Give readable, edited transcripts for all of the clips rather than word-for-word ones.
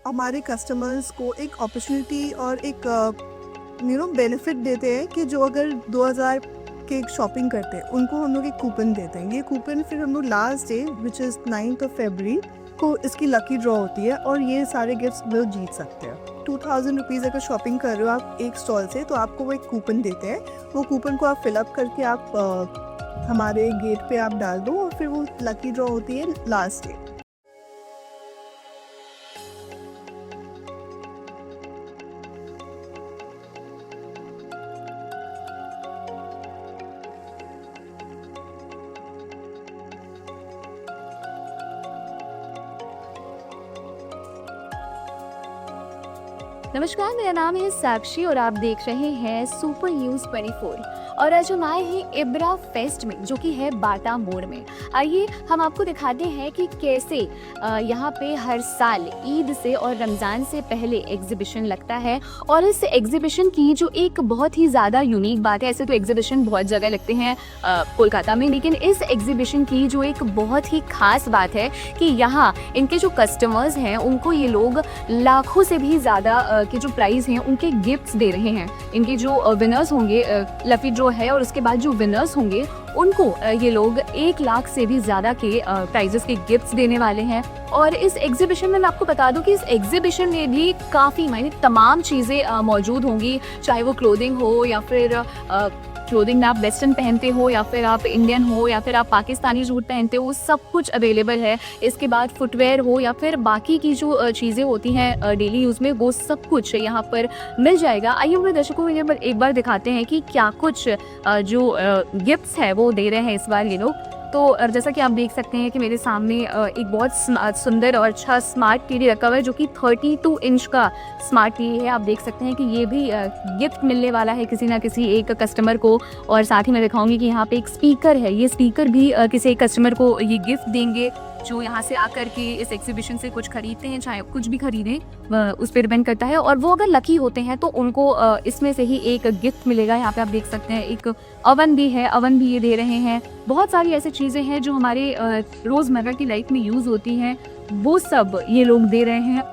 हमारे कस्टमर्स को एक अपॉर्चुनिटी और एक बेनिफिट देते हैं कि जो अगर 2000 के शॉपिंग करते हैं उनको हम लोग एक कूपन देते हैं। ये कूपन फिर हम लोग last day which is 9th of February को इसकी लकी ड्रॉ होती है और ये सारे गिफ्ट्स लोग जीत सकते हैं। 2000 रुपीज़ अगर शॉपिंग कर रहे हो आप एक स्टॉल से तो आपको वो एक कूपन देते हैं। वो कूपन को आप फिलअप करके आप हमारे गेट पे आप डाल दो और फिर वो लकी ड्रॉ होती है लास्ट डे। नमस्कार, मेरा नाम है साक्षी और आप देख रहे हैं सुपर न्यूज़ 24। और आज हम आए हैं इब्रा फेस्ट में, जो कि है बाटा मोड़ में। आइए हम आपको दिखाते हैं कि कैसे यहाँ पे हर साल ईद से और रमज़ान से पहले एग्जीबिशन लगता है। और इस एग्जीबिशन की जो एक बहुत ही ज़्यादा यूनिक बात है, ऐसे तो एग्जीबिशन बहुत जगह लगते हैं कोलकाता में, लेकिन इस एग्जीबिशन की जो एक बहुत ही खास बात है कि यहाँ इनके जो कस्टमर्स हैं उनको ये लोग लाखों से भी ज़्यादा के जो प्राइज़ हैं उनके गिफ्ट्स दे रहे हैं। इनके जो विनर्स होंगे, लकी ड्रॉ है, और उसके बाद जो विनर्स होंगे उनको ये लोग 1 लाख से भी ज़्यादा के प्राइजेस के गिफ्ट्स देने वाले हैं। और इस एग्जीबिशन में मैं आपको बता दूं कि इस एग्जीबिशन में भी काफ़ी मायने तमाम चीज़ें मौजूद होंगी, चाहे वो क्लोथिंग हो या फिर क्लोथिंग में आप वेस्टर्न पहनते हो या फिर आप इंडियन हो या फिर आप पाकिस्तानी सूट पहनते हो, वो सब कुछ अवेलेबल है। इसके बाद फुटवेयर हो या फिर बाकी की जो चीज़ें होती हैं डेली यूज़ में, वो सब कुछ यहाँ पर मिल जाएगा। आइए मेरे दर्शकों को एक बार दिखाते हैं कि क्या कुछ जो गिफ्ट्स है वो दे रहे हैं इस बार ये लोग। तो जैसा कि आप देख सकते हैं कि मेरे सामने एक बहुत सुंदर और अच्छा स्मार्ट टीवी रखा हुआ है, जो कि 32 इंच का स्मार्ट टीवी है। आप देख सकते हैं कि ये भी गिफ्ट मिलने वाला है किसी ना किसी एक कस्टमर को। और साथ ही मैं दिखाऊंगी कि यहाँ पे एक स्पीकर है, ये स्पीकर भी किसी एक कस्टमर को ये गिफ्ट देंगे जो यहाँ से आकर के इस एग्जीबिशन से कुछ खरीदते हैं, चाहे कुछ भी खरीदें उस पर डिपेंड करता है। और वो अगर लकी होते हैं तो उनको इसमें से ही एक गिफ्ट मिलेगा। यहाँ पे आप देख सकते हैं एक अवन भी है, अवन भी ये दे रहे हैं। बहुत सारी ऐसी चीज़ें हैं जो हमारे रोज़मर्रा की लाइफ में यूज़ होती हैं, वो सब ये लोग दे रहे हैं।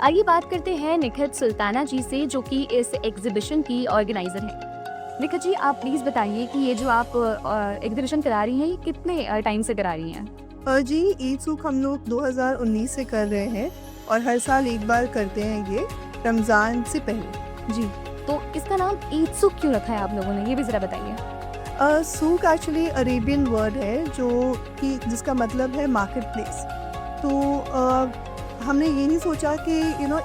आइए बात करते हैं निखत सुल्ताना जी से, जो कि इस एग्जीबिशन की ऑर्गेनाइजर हैं। निखत जी, आप प्लीज़ बताइए कि ये जो आप एग्जीबिशन करा रही हैं, ये कितने टाइम से करा रही हैं? जी, ईद सूख हम लोग 2019 से कर रहे हैं और हर साल एक बार करते हैं ये रमज़ान से पहले। जी, तो इसका नाम ईद सूख क्यों रखा है आप लोगों ने, ये भी ज़रा बताइए। सूक एक्चुअली अरेबियन वर्ड है जो कि जिसका मतलब है मार्केट प्लेस। तो हमने यही सोचा कि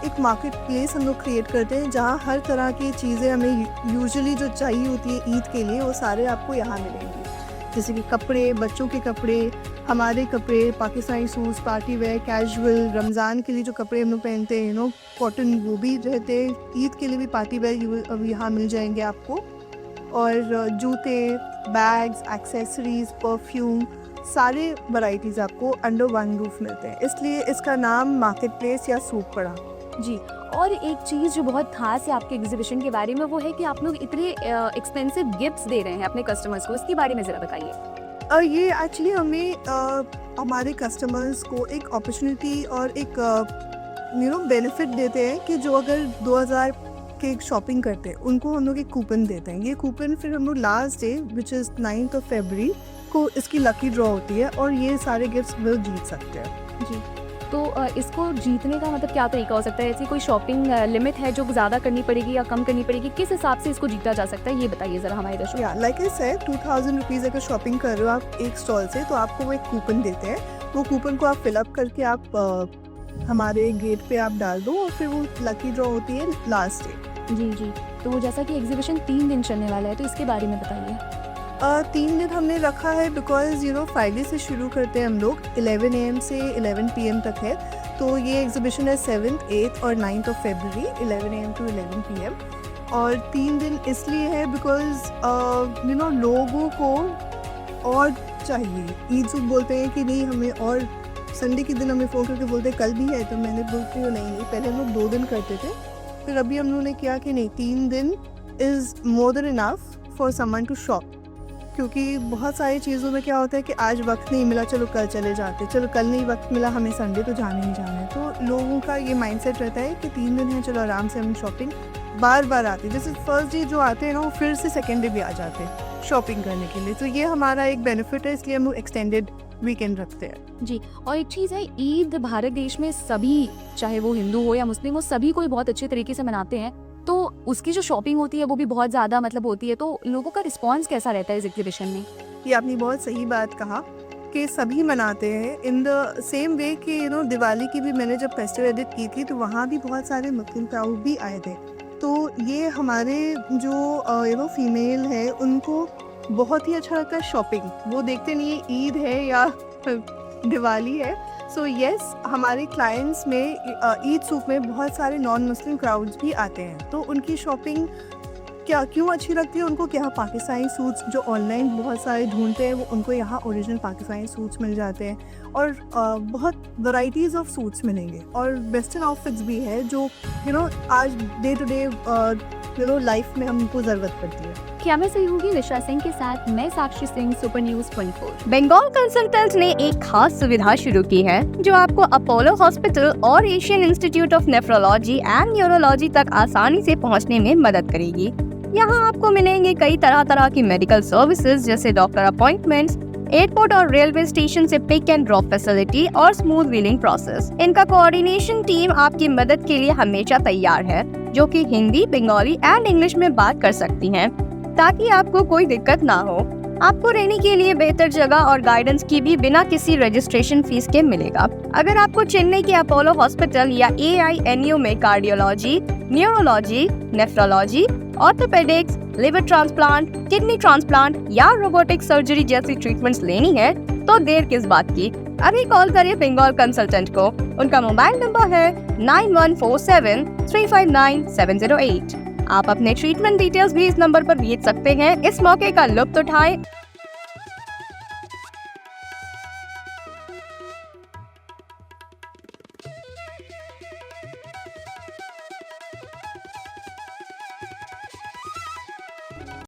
एक मार्केट प्लेस हम लोग क्रिएट करते हैं जहाँ हर तरह की चीज़ें हमें यूजुअली जो चाहिए होती है ईद के लिए, वो सारे आपको यहाँ मिलेंगे। जैसे कि कपड़े, बच्चों के कपड़े, हमारे कपड़े, Pakistani suits, party wear, casual, Ramzan के लिए जो कपड़े हम लोग पहनते हैं कॉटन, वो भी रहते हैं। ईद के लिए भी पार्टी वेयर अब यहाँ मिल जाएंगे आपको। और जूते, बैग्स, एक्सेसरीज़, परफ्यूम, सारे वैरायटीज़ आपको अंडर वन रूफ मिलते हैं, इसलिए इसका नाम मार्केट प्लेस या सूक पड़ा। जी, और एक चीज़ जो बहुत खास है आपके एग्जीबिशन के बारे में, वो है कि आप लोग इतने एक्सपेंसिव गिफ्ट्स दे रहे हैं अपने कस्टमर्स को, इसके बारे में ज़रा बताइए। ये एक्चुअली हमें हमारे कस्टमर्स को एक अपॉर्चुनिटी और एक बेनिफिट देते हैं कि जो अगर 2000 के शॉपिंग करते हैं उनको हम लोग एक कूपन देते हैं। ये कूपन फिर हम लोग last day which is 9th of February को इसकी लकी ड्रॉ होती है और ये सारे गिफ्ट्स लोग जीत सकते हैं। जी, तो इसको जीतने का मतलब क्या तरीका हो सकता है? ऐसी कोई शॉपिंग लिमिट है जो ज़्यादा करनी पड़ेगी या कम करनी पड़ेगी? किस हिसाब से इसको जीता जा सकता है, ये बताइए ज़रा हमारे दर्शकों। या लाइक आई सेड, 2000 अगर शॉपिंग कर रहे हो आप एक स्टॉल से तो आपको वो एक कूपन देते हैं। वो कूपन को आप फिलअप करके आप हमारे गेट पे आप डाल दो और फिर वो लकी ड्रॉ होती है लास्ट डे। जी जी, तो जैसा कि एग्जीबिशन 3 दिन चलने वाला है, तो इसके बारे में बताइए। 3 दिन हमने रखा है बिकॉज फ्राइडे से शुरू करते हैं हम लोग, 11 AM से 11 PM तक है। तो ये एग्जीबिशन है 7th, 8th और 9th of February, 11 AM to 11 PM। और 3 दिन इसलिए है बिकॉज लोगों को और चाहिए। ईद सूख बोलते हैं कि नहीं, हमें और संडे के दिन हमें फ़ोन करके बोलते कल भी है, तो मैंने बोलती हूँ नहीं, पहले हम लोग 2 दिन करते थे, फिर अभी हम लोगों ने किया कि नहीं 3 दिन is more than enough for someone to shop. क्योंकि बहुत सारी चीज़ों में क्या होता है कि आज वक्त नहीं मिला, चलो कल चले जाते, चलो कल नहीं वक्त मिला, हमें संडे तो जाना ही जाना है। तो लोगों का ये माइंडसेट रहता है कि 3 दिन है, चलो आराम से हम शॉपिंग बार बार आते हैं। जैसे फर्स्ट डे जो आते हैं ना, वो फिर से सेकेंड डे भी आ जाते हैं शॉपिंग करने के लिए। तो ये हमारा एक बेनिफिट है, इसलिए हम लोग एक्सटेंडेड वीकेंड रखते हैं। जी, और एक चीज़ है, ईद भारत देश में सभी, चाहे वो हिंदू हो या मुस्लिम हो, सभी कोई बहुत अच्छे तरीके से मनाते हैं। तो उसकी जो शॉपिंग होती है वो भी बहुत ज़्यादा मतलब होती है, तो लोगों का रिस्पॉन्स कैसा रहता है इस एग्जीबिशन में? ये आपने बहुत सही बात कहा कि सभी मनाते हैं इन द सेम वे कि दिवाली की भी मैंने जब फेस्टिवल एडिट की थी, तो वहाँ भी बहुत सारे मुस्लिम क्राउड भी आए थे। तो ये हमारे जो फीमेल है, उनको बहुत ही अच्छा लगता है शॉपिंग। वो देखते नहीं है ईद है या दिवाली है। सो यस, हमारे क्लाइंट्स में ईद सूक में बहुत सारे नॉन मुस्लिम क्राउड्स भी आते हैं। तो उनकी शॉपिंग क्यों अच्छी लगती है उनको, कि यहाँ पाकिस्तानी सूट्स जो ऑनलाइन बहुत सारे ढूंढते हैं, वो उनको यहाँ ओरिजिनल पाकिस्तानी सूट्स मिल जाते हैं, और बहुत वैराइटीज़ ऑफ सूट्स मिलेंगे, और वेस्टर्न आउटफिट्स भी है जो आज डे टू डे लाइफ में हमको ज़रूरत पड़ती है। क्या मैं सही होगी? निशा सिंह के साथ मैं Sakshi Singh, super news 24। Bengal consultants ने एक खास सुविधा शुरू की है जो आपको अपोलो हॉस्पिटल और Asian institute of nephrology and neurology तक आसानी से पहुंचने में मदद करेगी। यहाँ आपको मिलेंगे कई तरह की मेडिकल सर्विसेज, जैसे डॉक्टर अपॉइंटमेंट्स, एयरपोर्ट और रेलवे स्टेशन से पिक एंड ड्रॉप फैसिलिटी और स्मूथ व्हीलिंग प्रोसेस। इनका कोऑर्डिनेशन टीम आपकी मदद के लिए हमेशा तैयार है, जो कि हिंदी, बंगाली एंड इंग्लिश में बात कर सकती हैं, ताकि आपको कोई दिक्कत ना हो। आपको रहने के लिए बेहतर जगह और गाइडेंस की भी बिना किसी रजिस्ट्रेशन फीस के मिलेगा। अगर आपको चेन्नई के अपोलो हॉस्पिटल या AINU में cardiology, neurology, nephrology, orthopaedics, liver transplant, kidney transplant या रोबोटिक सर्जरी जैसी ट्रीटमेंट्स लेनी है, तो देर किस बात की, अभी कॉल करिए बंगाल कंसल्टेंट को। उनका मोबाइल नंबर है 9147359708। आप अपने ट्रीटमेंट डिटेल्स भी इस नंबर पर भेज सकते हैं। इस मौके का लुत्फ उठाएं